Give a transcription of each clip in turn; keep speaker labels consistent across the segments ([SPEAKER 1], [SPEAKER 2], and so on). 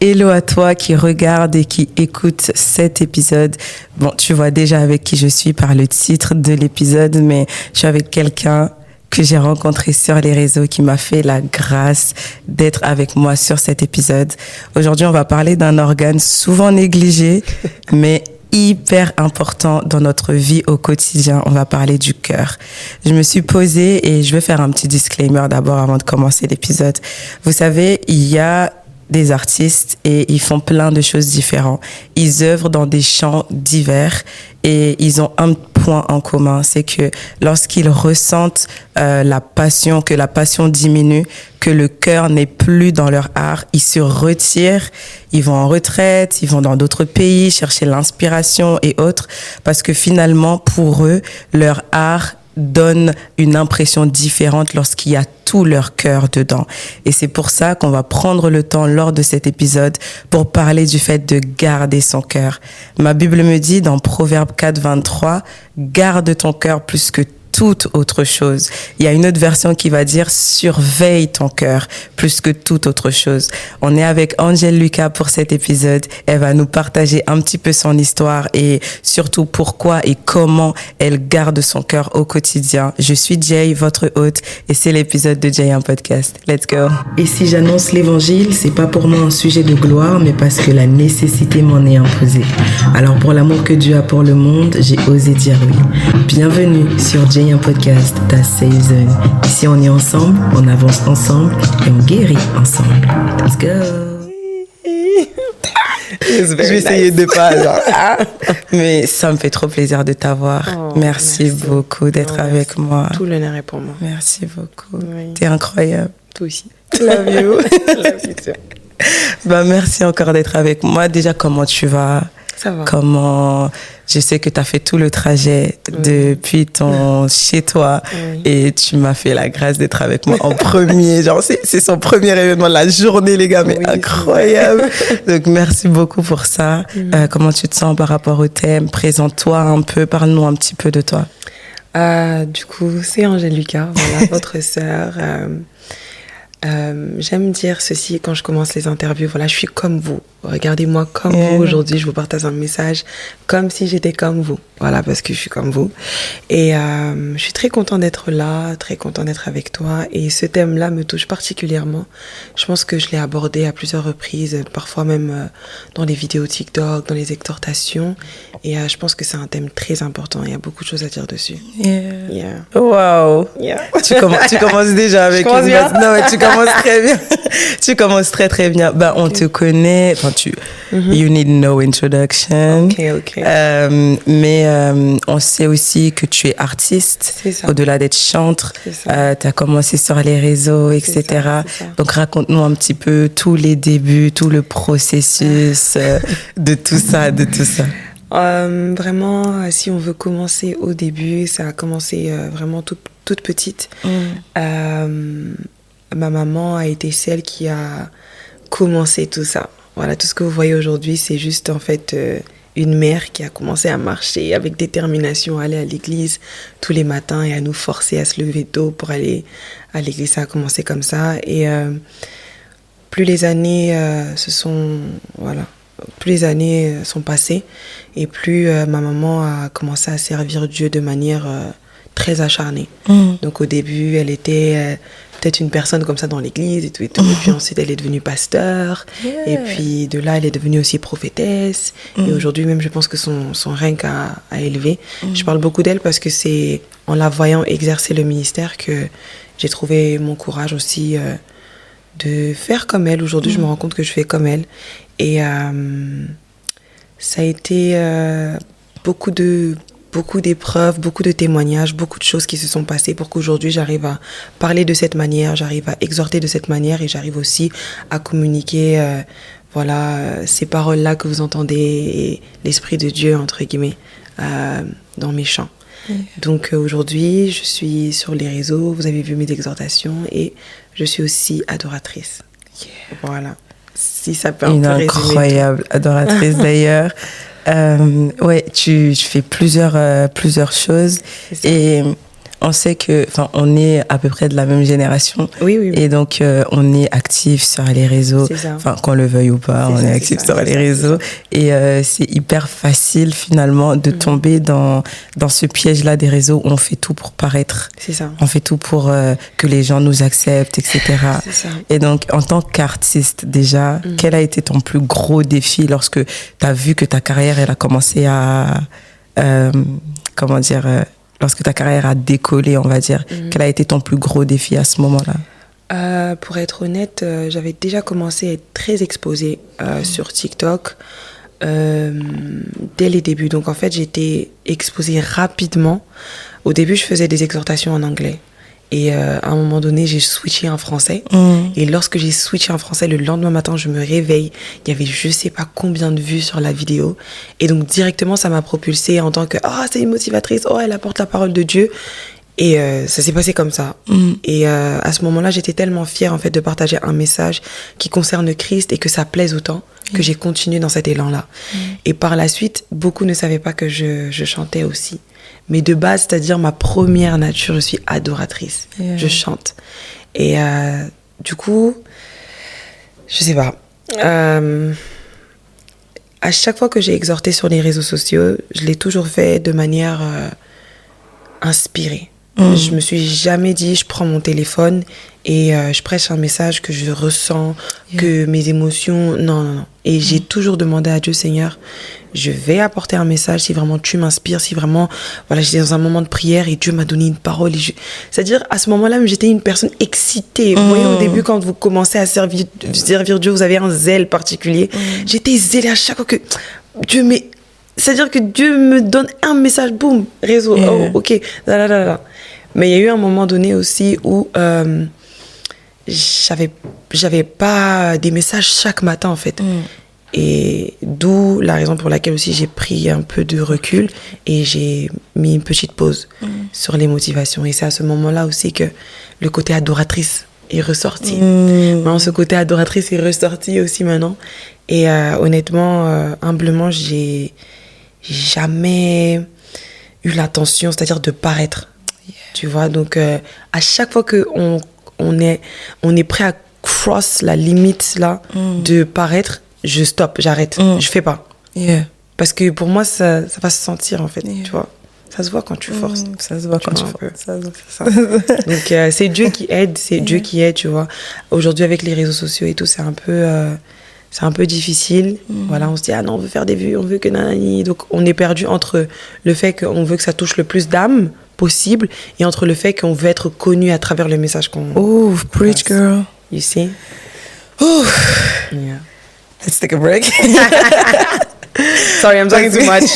[SPEAKER 1] Hello à toi qui regarde et qui écoute cet épisode. Bon, tu vois déjà avec qui je suis par le titre de l'épisode, mais je suis avec quelqu'un que j'ai rencontré sur les réseaux qui m'a fait la grâce d'être avec moi sur cet épisode. Aujourd'hui, on va parler d'un organe souvent négligé, mais hyper important dans notre vie au quotidien. On va parler du cœur. Je me suis posée et je vais faire un petit disclaimer d'abord avant de commencer l'épisode. Vous savez, il y a des artistes et ils font plein de choses différentes. Ils œuvrent dans des champs divers et ils ont un point en commun, c'est que lorsqu'ils ressentent que la passion diminue, que le cœur n'est plus dans leur art, ils se retirent, ils vont en retraite, ils vont dans d'autres pays chercher l'inspiration et autres, parce que finalement, pour eux, leur art donne une impression différente lorsqu'il y a tout leur cœur dedans. Et c'est pour ça qu'on va prendre le temps lors de cet épisode pour parler du fait de garder son cœur. Ma Bible me dit dans Proverbe 4, 23, « Garde ton cœur plus que toute autre chose ». Il y a une autre version qui va dire « Surveille ton cœur plus que toute autre chose ». On est avec Angel Lucas pour cet épisode. Elle va nous partager un petit peu son histoire et surtout pourquoi et comment elle garde son cœur au quotidien. Je suis Jay, votre hôte, et c'est l'épisode de Jay, un podcast. Let's go. Et si j'annonce l'évangile, c'est pas pour moi un sujet de gloire, mais parce que la nécessité m'en est imposée. Alors pour l'amour que Dieu a pour le monde, j'ai osé dire oui. Bienvenue sur Jay, un podcast, ta safe zone. Ici, on est ensemble, on avance ensemble et on guérit ensemble. Let's go. Je vais essayer de pas, genre, mais ça me fait trop plaisir de t'avoir. Merci beaucoup d'être avec moi.
[SPEAKER 2] Tout l'honneur est pour moi.
[SPEAKER 1] Merci beaucoup.
[SPEAKER 2] Oui.
[SPEAKER 1] T'es incroyable.
[SPEAKER 2] Toi aussi.
[SPEAKER 1] Love you.
[SPEAKER 2] Love you too.
[SPEAKER 1] Merci encore d'être avec moi. Déjà, comment tu vas?
[SPEAKER 2] Ça va.
[SPEAKER 1] Je sais que tu as fait tout le trajet depuis ton chez toi et tu m'as fait la grâce d'être avec moi en premier. Genre, c'est son premier événement de la journée, les gars, mais incroyable. Donc, merci beaucoup pour ça. Comment tu te sens par rapport au thème? Présente-toi un peu, parle-nous un petit peu de toi.
[SPEAKER 2] Du coup, c'est Angel Lucas, voilà, votre sœur. J'aime dire ceci quand je commence les interviews. Voilà, je suis comme vous. Regardez-moi comme vous aujourd'hui. Je vous partage un message comme si j'étais comme vous. Voilà, parce que je suis comme vous. Et je suis très contente d'être là, très contente d'être avec toi. Et ce thème-là me touche particulièrement. Je pense que je l'ai abordé à plusieurs reprises, parfois même dans les vidéos TikTok, dans les exhortations. Et je pense que c'est un thème très important. Il y a beaucoup de choses à dire dessus.
[SPEAKER 1] Wow. Tu commences déjà avec
[SPEAKER 2] une base.
[SPEAKER 1] Non, mais tu commences très bien. Tu commences très très bien. On te connaît. Enfin, you need no introduction.
[SPEAKER 2] Ok.
[SPEAKER 1] Mais on sait aussi que tu es artiste.
[SPEAKER 2] C'est ça.
[SPEAKER 1] Au-delà d'être chantre. Tu as commencé sur les réseaux, etc.
[SPEAKER 2] C'est ça.
[SPEAKER 1] Donc raconte-nous un petit peu tous les débuts, tout le processus de tout ça.
[SPEAKER 2] Vraiment, si on veut commencer au début, ça a commencé vraiment toute petite. Ma maman a été celle qui a commencé tout ça. Voilà, tout ce que vous voyez aujourd'hui, c'est juste en fait une mère qui a commencé à marcher avec détermination, à aller à l'église tous les matins et à nous forcer à se lever tôt pour aller à l'église. Ça a commencé comme ça. Et plus les années sont passées et plus ma maman a commencé à servir Dieu de manière très acharnée. Donc au début, elle était peut-être une personne comme ça dans l'église et tout. Et puis ensuite, elle est devenue pasteur. Et puis de là, elle est devenue aussi prophétesse. Et aujourd'hui même, je pense que son rank a élevé. Je parle beaucoup d'elle parce que c'est en la voyant exercer le ministère que j'ai trouvé mon courage aussi de faire comme elle. Aujourd'hui, je me rends compte que je fais comme elle. Et ça a été beaucoup d'épreuves, beaucoup de témoignages, beaucoup de choses qui se sont passées pour qu'aujourd'hui j'arrive à parler de cette manière, j'arrive à exhorter de cette manière et j'arrive aussi à communiquer ces paroles-là que vous entendez et l'Esprit de Dieu, entre guillemets, dans mes chants. Donc aujourd'hui, je suis sur les réseaux, vous avez vu mes exhortations et je suis aussi adoratrice. Voilà, si ça peut un peu résumer. Une
[SPEAKER 1] incroyable adoratrice d'ailleurs. Tu fais plusieurs choses et on sait que, enfin, on est à peu près de la même génération.
[SPEAKER 2] Oui, oui, oui.
[SPEAKER 1] Et donc, on est actifs sur les réseaux.
[SPEAKER 2] C'est ça.
[SPEAKER 1] Enfin, qu'on le veuille ou pas, on est actifs sur les réseaux. Et c'est hyper facile, finalement, de tomber dans ce piège-là des réseaux où on fait tout pour paraître.
[SPEAKER 2] C'est ça.
[SPEAKER 1] On fait tout pour que les gens nous acceptent, etc.
[SPEAKER 2] C'est ça.
[SPEAKER 1] Et donc, en tant qu'artiste, déjà, quel a été ton plus gros défi lorsque tu as vu que ta carrière, elle a commencé à... lorsque ta carrière a décollé, on va dire, quel a été ton plus gros défi à ce moment-là?
[SPEAKER 2] Pour être honnête, j'avais déjà commencé à être très exposée sur TikTok dès les débuts. Donc en fait, j'étais exposée rapidement. Au début, je faisais des exhortations en anglais. Et à un moment donné, j'ai switché en français. Et lorsque j'ai switché en français, le lendemain matin, je me réveille. Il y avait je sais pas combien de vues sur la vidéo. Et donc directement, ça m'a propulsée en tant que « Oh, c'est une motivatrice. Oh, elle apporte la parole de Dieu. » Et ça s'est passé comme ça. Et à ce moment-là, j'étais tellement fière en fait de partager un message qui concerne Christ et que ça plaise autant que j'ai continué dans cet élan-là. Et par la suite, beaucoup ne savaient pas que je chantais aussi. Mais de base, c'est-à-dire ma première nature, je suis adoratrice. Je chante. Et du coup, je sais pas. À chaque fois que j'ai exhorté sur les réseaux sociaux, je l'ai toujours fait de manière inspirée. Je me suis jamais dit, je prends mon téléphone et je prêche un message que je ressens, que mes émotions... Non, non, non. Et j'ai toujours demandé à Dieu, Seigneur, je vais apporter un message si vraiment tu m'inspires, si vraiment... Voilà, j'étais dans un moment de prière et Dieu m'a donné une parole. C'est-à-dire, à ce moment-là, j'étais une personne excitée. Vous voyez, au début, quand vous commencez à servir Dieu, vous avez un zèle particulier. J'étais zélée à chaque fois que Dieu... C'est-à-dire que Dieu me donne un message, boum, réseau, oh, ok, là, là, là, là. Mais il y a eu un moment donné aussi où j'avais pas des messages chaque matin, en fait. Et d'où la raison pour laquelle aussi j'ai pris un peu de recul et j'ai mis une petite pause sur les motivations. Et c'est à ce moment-là aussi que le côté adoratrice est ressorti. Maintenant, ce côté adoratrice est ressorti aussi maintenant. Et honnêtement, humblement, j'ai jamais eu l'intention, c'est-à-dire de paraître. Tu vois, donc à chaque fois qu'on est prêt à cross la limite là de paraître, je stoppe, j'arrête, je fais pas. Parce que pour moi, ça va se sentir en fait, tu vois. Ça se voit quand tu forces.
[SPEAKER 1] Ça se voit quand tu forces.
[SPEAKER 2] Ça. Donc c'est Dieu qui aide, Dieu qui aide, tu vois. Aujourd'hui avec les réseaux sociaux et tout, c'est un peu difficile. Voilà, on se dit, ah non, on veut faire des vues, on veut que nanani. Donc, on est perdu entre le fait qu'on veut que ça touche le plus d'âmes possible et entre le fait qu'on veut être connu à travers le message qu'on...
[SPEAKER 1] Oh, preach, girl.
[SPEAKER 2] You see?
[SPEAKER 1] Oh.
[SPEAKER 2] Yeah.
[SPEAKER 1] Let's take a break.
[SPEAKER 2] Sorry, I'm talking too much.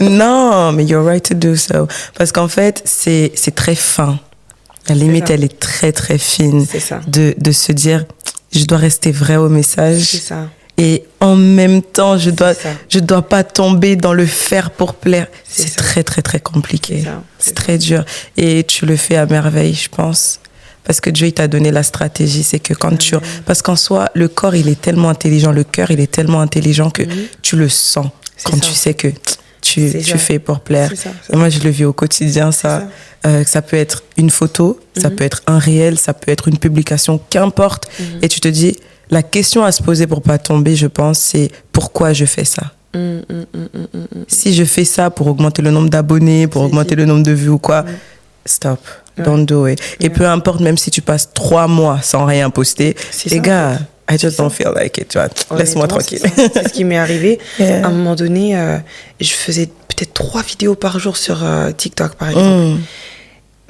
[SPEAKER 1] Non, mais you're right to do so. Parce qu'en fait, c'est très fin. La limite, elle est très, très fine.
[SPEAKER 2] C'est ça.
[SPEAKER 1] De se dire... Je dois rester vrai au message.
[SPEAKER 2] C'est ça.
[SPEAKER 1] Et en même temps, je dois pas tomber dans le faire pour plaire. C'est très, très, très compliqué. C'est très dur. Et tu le fais à merveille, je pense. Parce que Dieu, il t'a donné la stratégie. C'est que quand parce qu'en soi, le corps, il est tellement intelligent. Le cœur, il est tellement intelligent que tu le sens quand tu sais que tu fais pour plaire. Et moi, je le vis au quotidien, ça. Ça peut être une photo, ça peut être un réel, ça peut être une publication, qu'importe. Et tu te dis, la question à se poser pour pas tomber, je pense, c'est pourquoi je fais ça. Si je fais ça pour augmenter le nombre d'abonnés, pour augmenter le nombre de vues ou quoi, stop, don't do it. Et peu importe, même si tu passes 3 mois sans rien poster, les gars, I just don't feel like it, tu vois. Laisse-moi tranquille.
[SPEAKER 2] C'est ce qui m'est arrivé. À un moment donné, je faisais peut-être 3 vidéos par jour sur TikTok, par exemple.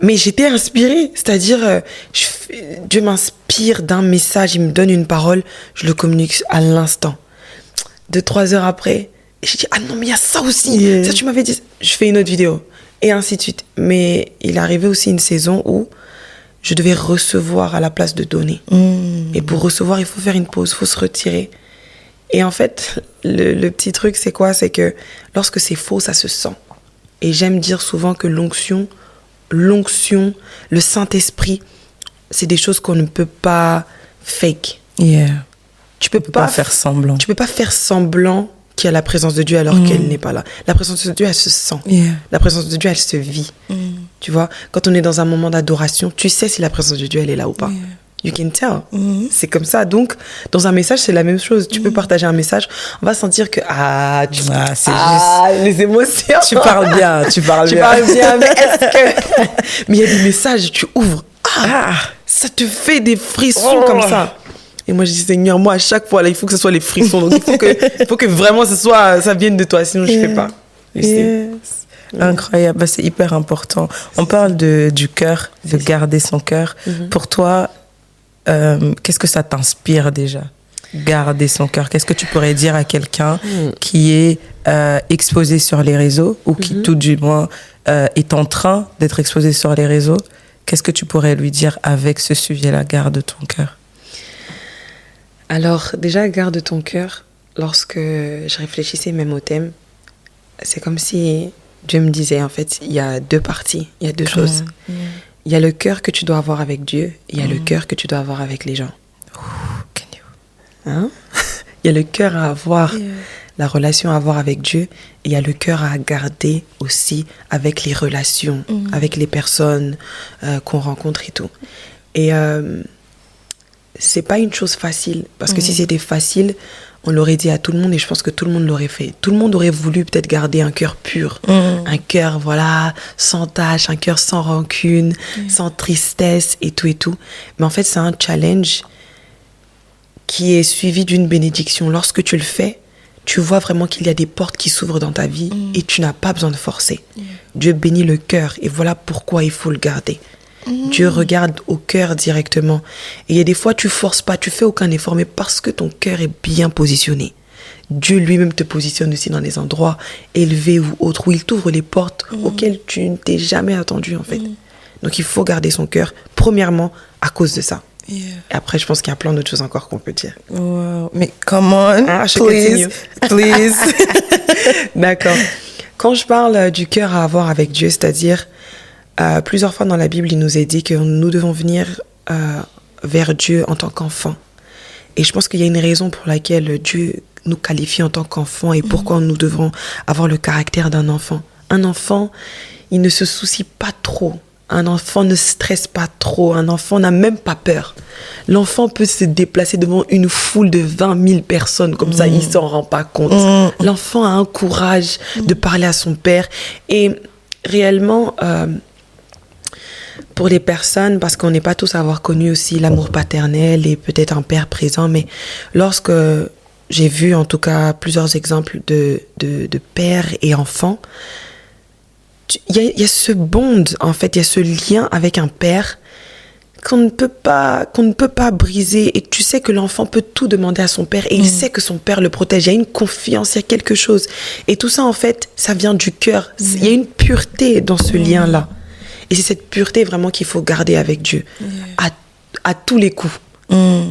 [SPEAKER 2] Mais j'étais inspirée, c'est-à-dire, Dieu m'inspire d'un message, il me donne une parole, je le communique à l'instant. 2-3 heures après, je dis, ah non, mais il y a ça aussi, ça tu m'avais dit, je fais une autre vidéo, et ainsi de suite. Mais il arrivait aussi une saison où je devais recevoir à la place de donner. Et pour recevoir, il faut faire une pause, il faut se retirer. Et en fait, le petit truc, c'est quoi? C'est que lorsque c'est faux, ça se sent. Et j'aime dire souvent que l'onction, le Saint-Esprit, c'est des choses qu'on ne peut pas fake. Tu peux pas
[SPEAKER 1] faire semblant.
[SPEAKER 2] Tu peux pas faire semblant qu'il y a la présence de Dieu alors qu'elle n'est pas là. La présence de Dieu, elle se sent. La présence de Dieu, elle se vit. Tu vois, quand on est dans un moment d'adoration, tu sais si la présence de Dieu, elle est là ou pas.
[SPEAKER 1] Yeah.
[SPEAKER 2] You can tell. C'est comme ça. Donc, dans un message, c'est la même chose. Tu peux partager un message, on va sentir que
[SPEAKER 1] c'est juste
[SPEAKER 2] les émotions.
[SPEAKER 1] Tu parles bien.
[SPEAKER 2] Tu parles bien, mais est-ce que mais il y a des messages, tu ouvres. Ça te fait des frissons comme ça. Et moi, je dis, Seigneur, moi, à chaque fois, là, il faut que ce soit les frissons. Donc, il faut que vraiment ça vienne de toi. Sinon, je ne fais pas.
[SPEAKER 1] Yes. Incroyable. C'est hyper important. On parle du cœur, de garder son cœur. Pour toi, qu'est-ce que ça t'inspire déjà? Garder son cœur. Qu'est-ce que tu pourrais dire à quelqu'un qui est exposé sur les réseaux ou qui, tout du moins, est en train d'être exposé sur les réseaux? Qu'est-ce que tu pourrais lui dire avec ce sujet-là? Garde ton cœur.
[SPEAKER 2] Alors, déjà, garde ton cœur. Lorsque je réfléchissais même au thème, c'est comme si Dieu me disait, en fait, il y a deux parties, il y a deux choses. Il y a le cœur que tu dois avoir avec Dieu et il y a le cœur que tu dois avoir avec les gens. Hein? Il y a le cœur à avoir, la relation à avoir avec Dieu, et il y a le cœur à garder aussi avec les relations, avec les personnes qu'on rencontre et tout. Et c'est pas une chose facile, parce que si c'était facile, on l'aurait dit à tout le monde et je pense que tout le monde l'aurait fait. Tout le monde aurait voulu peut-être garder un cœur pur, un cœur, voilà, sans tache, un cœur sans rancune, sans tristesse et tout et tout. Mais en fait, c'est un challenge qui est suivi d'une bénédiction. Lorsque tu le fais, tu vois vraiment qu'il y a des portes qui s'ouvrent dans ta vie et tu n'as pas besoin de forcer. Dieu bénit le cœur et voilà pourquoi il faut le garder. Dieu regarde au cœur directement. Et il y a des fois, tu forces pas, tu fais aucun effort, mais parce que ton cœur est bien positionné. Dieu lui-même te positionne aussi dans des endroits élevés ou autres, où il t'ouvre les portes auxquelles tu ne t'es jamais attendu, en fait. Donc, il faut garder son cœur, premièrement, à cause de ça. Et après, je pense qu'il y a plein d'autres choses encore qu'on peut dire.
[SPEAKER 1] Wow. Mais come on, please.
[SPEAKER 2] D'accord. Quand je parle du cœur à avoir avec Dieu, c'est-à-dire... plusieurs fois dans la Bible, il nous est dit que nous devons venir vers Dieu en tant qu'enfants. Et je pense qu'il y a une raison pour laquelle Dieu nous qualifie en tant qu'enfants et pourquoi nous devons avoir le caractère d'un enfant. Un enfant, il ne se soucie pas trop. Un enfant ne stresse pas trop. Un enfant n'a même pas peur. L'enfant peut se déplacer devant une foule de 20 000 personnes. Comme ça, il ne s'en rend pas compte. L'enfant a un courage de parler à son père. Et réellement... pour les personnes, parce qu'on n'est pas tous à avoir connu aussi l'amour paternel et peut-être un père présent, mais lorsque j'ai vu en tout cas plusieurs exemples de pères et enfants, il y a ce bond, en fait, il y a ce lien avec un père qu'on ne peut pas briser. Et tu sais que l'enfant peut tout demander à son père et il sait que son père le protège. Il y a une confiance, il y a quelque chose. Et tout ça, en fait, ça vient du cœur. Il y a une pureté dans ce lien-là. Et c'est cette pureté vraiment qu'il faut garder avec Dieu à tous les coups.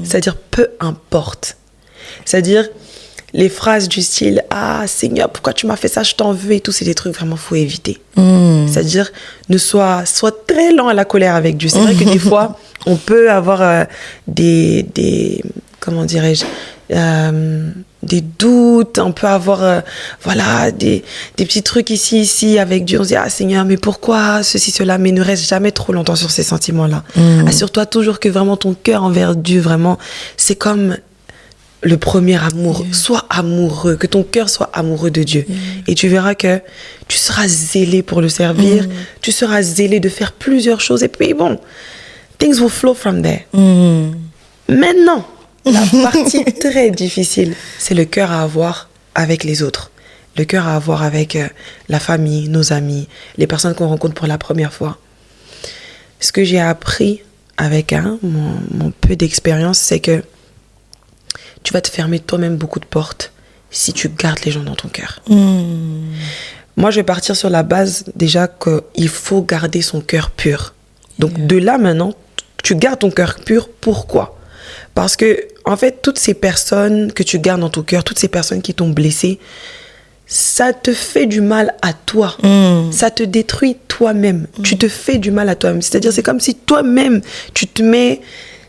[SPEAKER 2] C'est-à-dire, peu importe. C'est-à-dire, les phrases du style « Ah, Seigneur, pourquoi tu m'as fait ça? Je t'en veux. » et tout, c'est des trucs vraiment qu'il faut éviter. C'est-à-dire, sois très lent à la colère avec Dieu. C'est vrai que des fois, on peut avoir comment dirais-je, des doutes, on peut avoir des petits trucs ici avec Dieu. On se dit, ah Seigneur, mais pourquoi ceci, cela? Mais ne reste jamais trop longtemps sur ces sentiments-là. Assure-toi toujours que vraiment ton cœur envers Dieu, vraiment, c'est comme le premier amour. Sois amoureux, que ton cœur soit amoureux de Dieu. Et tu verras que tu seras zélé pour le servir, tu seras zélé de faire plusieurs choses. Et puis bon, things will flow from there. Maintenant, la partie très difficile, c'est le cœur à avoir avec les autres. Le cœur à avoir avec la famille, nos amis, les personnes qu'on rencontre pour la première fois. Ce que j'ai appris avec mon peu d'expérience, c'est que tu vas te fermer toi-même beaucoup de portes si tu gardes les gens dans ton cœur. Moi, je vais partir sur la base déjà qu'il faut garder son cœur pur. Donc de là maintenant, tu gardes ton cœur pur. Pourquoi ? Parce que, en fait, toutes ces personnes que tu gardes dans ton cœur, toutes ces personnes qui t'ont blessé, ça te fait du mal à toi. Ça te détruit toi-même. Tu te fais du mal à toi-même. C'est-à-dire, c'est comme si toi-même, tu te mets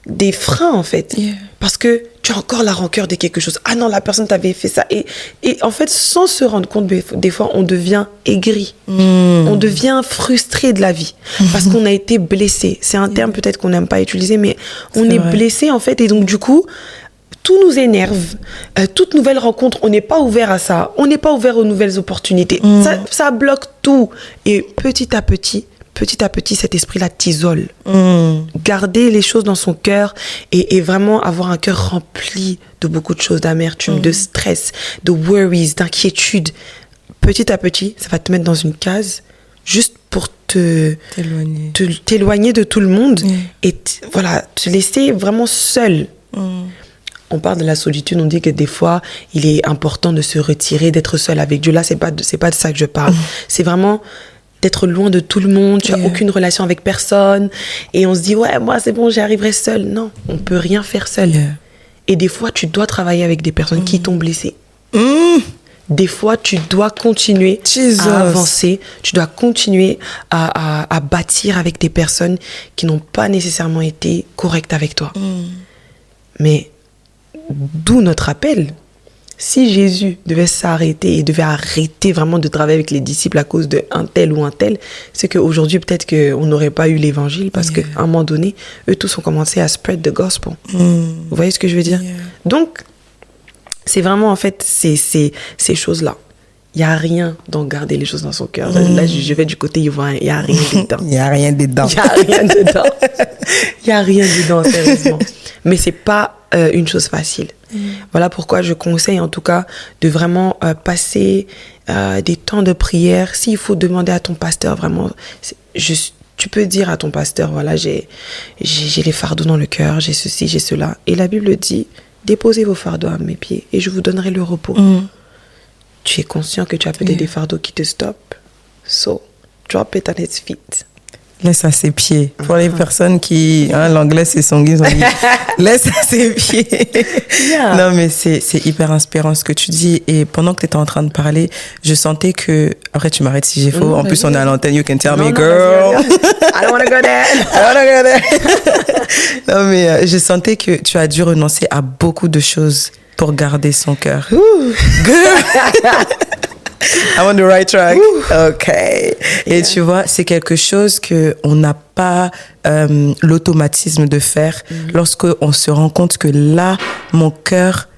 [SPEAKER 2] des freins, en fait.
[SPEAKER 1] Yeah.
[SPEAKER 2] Parce que tu as encore la rancœur de quelque chose. Ah non, la personne t'avait fait ça. Et en fait, sans se rendre compte, des fois, on devient aigri. On devient frustré de la vie. Parce qu'on a été blessé. C'est un terme peut-être qu'on n'aime pas utiliser, mais on est blessé, en fait. Et donc, du coup, tout nous énerve. Toute nouvelle rencontre, on n'est pas ouvert à ça. On n'est pas ouvert aux nouvelles opportunités. Ça bloque tout. Et petit à petit, cet esprit-là t'isole. Garder les choses dans son cœur et vraiment avoir un cœur rempli de beaucoup de choses, d'amertume, de stress, de worries, d'inquiétude. Petit à petit, ça va te mettre dans une case juste pour t'éloigner de tout le monde et voilà, te laisser vraiment seul. On parle de la solitude, on dit que des fois, il est important de se retirer, d'être seul avec Dieu. Là, c'est pas de ça que je parle. C'est vraiment d'être loin de tout le monde, tu n'as aucune relation avec personne. Et on se dit, ouais, moi, c'est bon, j'y arriverai seul. Non, on ne peut rien faire seul. Et des fois, tu dois travailler avec des personnes qui t'ont blessé. Des fois, tu dois continuer à avancer. Tu dois continuer à bâtir avec des personnes qui n'ont pas nécessairement été correctes avec toi. Mais d'où notre appel. Si Jésus devait s'arrêter et devait arrêter vraiment de travailler avec les disciples à cause d'un tel ou un tel, c'est qu'aujourd'hui, peut-être qu'on n'aurait pas eu l'évangile parce qu'à un moment donné, eux tous ont commencé à spread the gospel. Vous voyez ce que je veux dire? Donc, c'est vraiment en fait ces choses-là. Il n'y a rien d'en garder les choses dans son cœur. Là, je vais du côté ivoirien, il n'y a rien dedans.
[SPEAKER 1] Il n'y a rien dedans.
[SPEAKER 2] Il n'y a rien dedans. Il n'y a rien dedans, sérieusement. Mais ce n'est pas une chose facile. Voilà pourquoi je conseille en tout cas de vraiment passer des temps de prière. S'il faut demander à ton pasteur, vraiment, tu peux dire à ton pasteur, voilà, j'ai les fardeaux dans le cœur, j'ai ceci, j'ai cela. Et la Bible dit, déposez vos fardeaux à mes pieds et je vous donnerai le repos. Tu es conscient que tu as peut-être des fardeaux qui te stoppent. So, drop it at its feet.
[SPEAKER 1] Laisse à ses pieds. Pour les personnes qui... l'anglais, c'est son guise. Laisse à ses pieds. Non, mais c'est hyper inspirant ce que tu dis. Et pendant que tu étais en train de parler, je sentais que... Après, tu m'arrêtes si j'ai faux. En plus, on est à l'antenne. You can tell me, girl.
[SPEAKER 2] I don't want to go there.
[SPEAKER 1] I don't want to go there. Non, mais je sentais que tu as dû renoncer à beaucoup de choses pour garder son cœur. I'm on the right track. OK. Et tu vois, c'est quelque chose qu'on n'a pas l'automatisme de faire lorsqu'on se rend compte que là, mon cœur,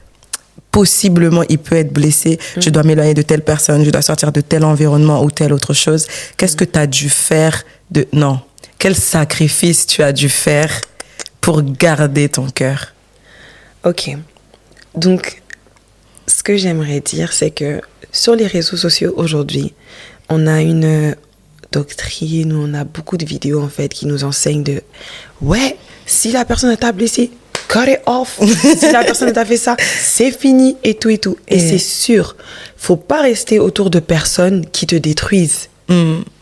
[SPEAKER 1] possiblement, il peut être blessé. Je dois m'éloigner de telle personne, je dois sortir de tel environnement ou telle autre chose. Qu'est-ce que tu as dû faire Non. Quel sacrifice tu as dû faire pour garder ton cœur?
[SPEAKER 2] OK. Donc, ce que j'aimerais dire, c'est que sur les réseaux sociaux aujourd'hui, on a une doctrine, on a beaucoup de vidéos en fait qui nous enseignent de ouais, si la personne t'a blessé, cut it off. Si la personne t'a fait ça, c'est fini et tout et tout. Et c'est sûr, faut pas rester autour de personnes qui te détruisent.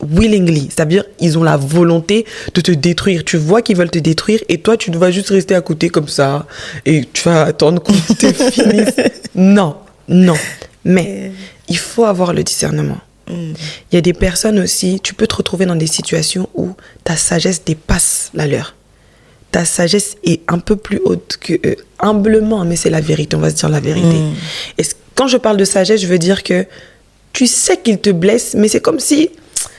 [SPEAKER 2] Willingly, c'est-à-dire ils ont la volonté de te détruire. Tu vois qu'ils veulent te détruire et toi tu dois juste rester à côté comme ça et tu vas attendre qu'on te finisse. Non. Mais il faut avoir le discernement. Il y a des personnes aussi, tu peux te retrouver dans des situations où ta sagesse dépasse la leur. Ta sagesse est un peu plus haute que eux. Humblement, mais c'est la vérité, on va se dire la vérité. Et quand je parle de sagesse, je veux dire que tu sais qu'ils te blessent, mais c'est comme si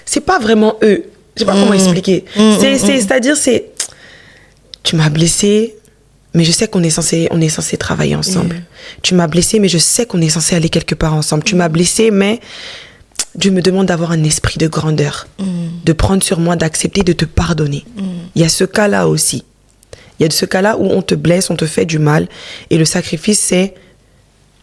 [SPEAKER 2] c'est pas vraiment eux. Je sais pas comment expliquer. C'est-à-dire, tu m'as blessé, mais je sais qu'on est censé travailler ensemble. Tu m'as blessé, mais je sais qu'on est censé aller quelque part ensemble. Tu m'as blessé, mais Dieu me demande d'avoir un esprit de grandeur, de prendre sur moi, d'accepter, de te pardonner. Il y a ce cas-là aussi. Il y a ce cas-là où on te blesse, on te fait du mal, et le sacrifice, c'est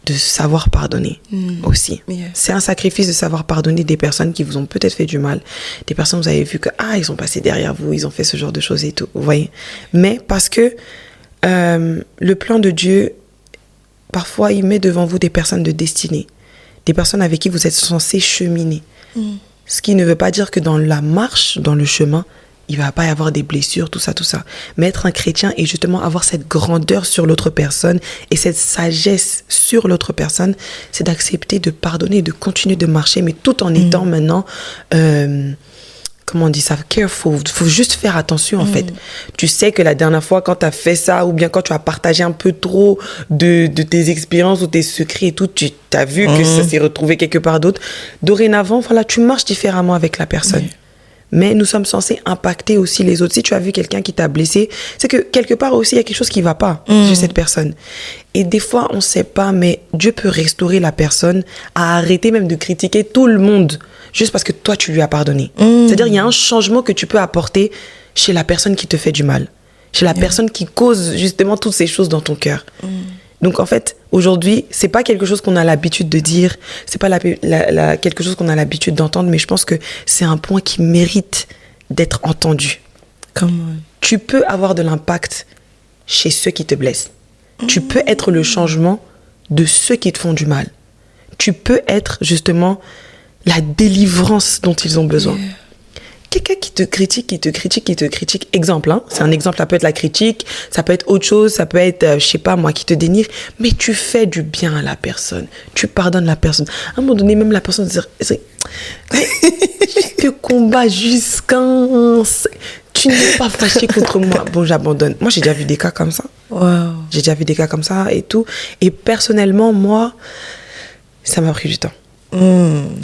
[SPEAKER 2] de savoir pardonner aussi. C'est un sacrifice de savoir pardonner des personnes qui vous ont peut-être fait du mal, des personnes vous avez vu que ils sont passés derrière vous, ils ont fait ce genre de choses et tout, vous voyez. Mais parce que le plan de Dieu, parfois il met devant vous des personnes de destinée, des personnes avec qui vous êtes censés cheminer. Ce qui ne veut pas dire que dans la marche, dans le chemin, il ne va pas y avoir des blessures, tout ça. Mais être un chrétien et justement avoir cette grandeur sur l'autre personne et cette sagesse sur l'autre personne, c'est d'accepter de pardonner, de continuer de marcher, mais tout en étant maintenant, comment on dit ça, careful. Faut juste faire attention, en fait. Tu sais que la dernière fois, quand tu as fait ça, ou bien quand tu as partagé un peu trop de tes expériences ou tes secrets et tout, tu as vu que ça s'est retrouvé quelque part d'autre. Dorénavant, voilà, tu marches différemment avec la personne. Mais nous sommes censés impacter aussi les autres. Si tu as vu quelqu'un qui t'a blessé, c'est que quelque part aussi, il y a quelque chose qui ne va pas chez cette personne. Et des fois, on ne sait pas, mais Dieu peut restaurer la personne à arrêter même de critiquer tout le monde juste parce que toi, tu lui as pardonné. C'est-à-dire, il y a un changement que tu peux apporter chez la personne qui te fait du mal, chez la personne qui cause justement toutes ces choses dans ton cœur. Donc, en fait, aujourd'hui, c'est pas quelque chose qu'on a l'habitude de dire, c'est pas quelque chose qu'on a l'habitude d'entendre, mais je pense que c'est un point qui mérite d'être entendu. Tu peux avoir de l'impact chez ceux qui te blessent. Tu peux être le changement de ceux qui te font du mal. Tu peux être justement la délivrance dont ils ont besoin. Quelqu'un qui te critique. Exemple, hein, c'est un exemple, ça peut être la critique, ça peut être autre chose, ça peut être, je sais pas moi, qui te dénigre, mais tu fais du bien à la personne. Tu pardonnes la personne. À un moment donné, même la personne te dit, je te combats jusqu'à... Tu n'es pas fâché contre moi. Bon, j'abandonne. Moi, j'ai déjà vu des cas comme ça. J'ai déjà vu des cas comme ça et tout. Et personnellement, moi, ça m'a pris du temps.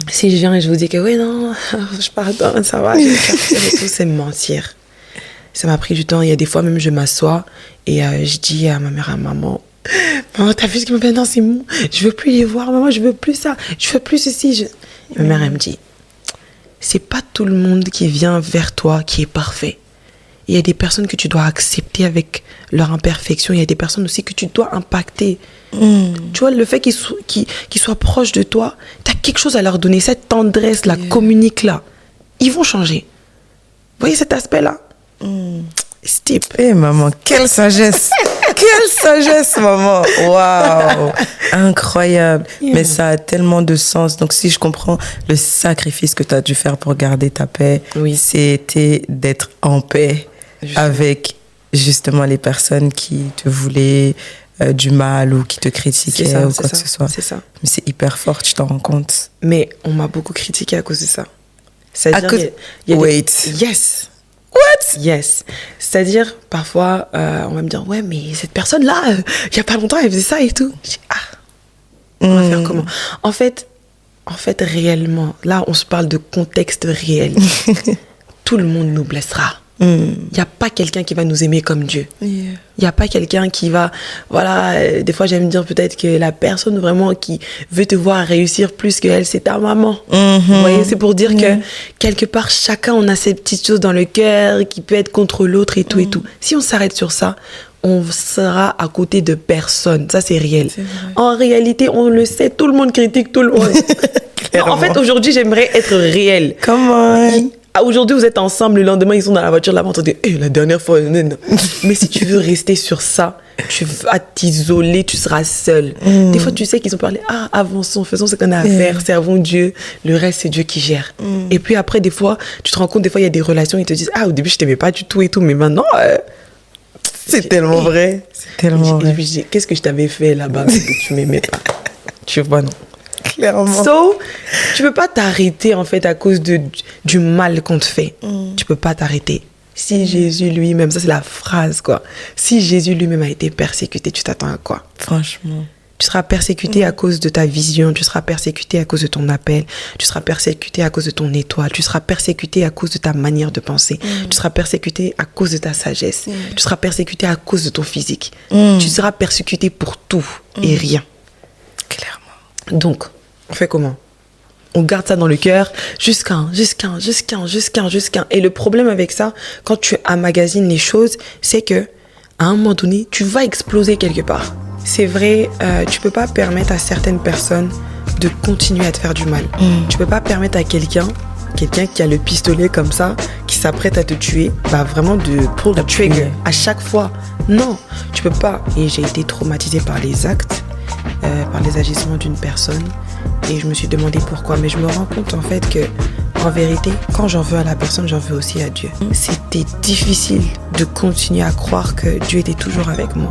[SPEAKER 2] Si je viens et je vous dis que oui, non, je pardonne, ça va, je vais faire tout, c'est mentir. Ça m'a pris du temps. Il y a des fois même, je m'assois et je dis à ma mère, à maman, t'as vu ce qu'il me fait? Non, c'est bon, je veux plus les voir, maman, je veux plus ça, je veux plus ceci. Ma mère, elle me dit, c'est pas tout le monde qui vient vers toi qui est parfait. Il y a des personnes que tu dois accepter avec leur imperfection. Il y a des personnes aussi que tu dois impacter. Tu vois, le fait qu'ils soient proches de toi, tu as quelque chose à leur donner. Cette tendresse, la communique-là. Ils vont changer. Vous voyez cet aspect-là? Steve.
[SPEAKER 1] Eh, maman, quelle sagesse! Quelle sagesse, maman! Waouh! Incroyable. Mais ça a tellement de sens. Donc, si je comprends, le sacrifice que tu as dû faire pour garder ta paix, c'était d'être en paix avec justement les personnes qui te voulaient du mal ou qui te critiquaient ou quoi que ce soit.
[SPEAKER 2] C'est ça.
[SPEAKER 1] Mais c'est hyper fort, tu t'en rends compte.
[SPEAKER 2] Mais on m'a beaucoup critiqué à cause de ça. C'est-à-dire,
[SPEAKER 1] Wait.
[SPEAKER 2] Yes.
[SPEAKER 1] What?
[SPEAKER 2] Yes. C'est-à-dire, parfois, on va me dire, ouais, mais cette personne-là, il n'y a pas longtemps, elle faisait ça et tout. Je dis, on va faire comment? En fait, réellement, là, on se parle de contexte réel. Tout le monde nous blessera. Il n'y a pas quelqu'un qui va nous aimer comme Dieu. Il n'y a pas quelqu'un qui va... Voilà, des fois, j'aime dire peut-être que la personne vraiment qui veut te voir réussir plus qu'elle, c'est ta maman. Vous voyez, c'est pour dire que quelque part, chacun, on a ces petites choses dans le cœur qui peut être contre l'autre et tout et tout. Si on s'arrête sur ça, on sera à côté de personne. Ça, c'est réel. En réalité, on le sait, tout le monde critique tout le monde. Non, en fait, aujourd'hui, j'aimerais être réel.
[SPEAKER 1] Comment?
[SPEAKER 2] Aujourd'hui, vous êtes ensemble, le lendemain, ils sont dans la voiture, là-bas, on dit, la dernière fois, non. Mais si tu veux rester sur ça, tu vas t'isoler, tu seras seul. Des fois, tu sais qu'ils ont parlé, avançons, faisons ce qu'on a à faire, servons Dieu, le reste, c'est Dieu qui gère. Et puis après, des fois, tu te rends compte, des fois, il y a des relations, ils te disent, au début, je t'aimais pas du tout et tout, mais maintenant...
[SPEAKER 1] c'est tellement vrai. C'est tellement vrai.
[SPEAKER 2] Et puis, je dis, qu'est-ce que je t'avais fait là-bas que tu m'aimais pas? Tu vois, non?
[SPEAKER 1] Clairement.
[SPEAKER 2] So, tu peux pas t'arrêter en fait à cause du mal qu'on te fait. Tu peux pas t'arrêter. Si Jésus lui-même, ça c'est la phrase quoi. Si Jésus lui-même a été persécuté, tu t'attends à quoi?
[SPEAKER 1] Franchement.
[SPEAKER 2] Tu seras persécuté à cause de ta vision, tu seras persécuté à cause de ton appel, tu seras persécuté à cause de ton étoile, tu seras persécuté à cause de ta manière de penser, tu seras persécuté à cause de ta sagesse, tu seras persécuté à cause de ton physique. Tu seras persécuté pour tout et rien.
[SPEAKER 1] Clairement.
[SPEAKER 2] Donc, on fait comment? On garde ça dans le cœur jusqu'à. Et le problème avec ça, quand tu emmagasines les choses, c'est que à un moment donné, tu vas exploser quelque part. C'est vrai, tu peux pas permettre à certaines personnes de continuer à te faire du mal. Tu peux pas permettre à quelqu'un qui a le pistolet comme ça, qui s'apprête à te tuer, vraiment de pull the trigger à chaque fois. Non, tu peux pas. Et j'ai été traumatisée par les actes, par les agissements d'une personne. Et je me suis demandé pourquoi. Mais je me rends compte en fait que, en vérité, quand j'en veux à la personne, j'en veux aussi à Dieu. C'était difficile de continuer à croire que Dieu était toujours avec moi.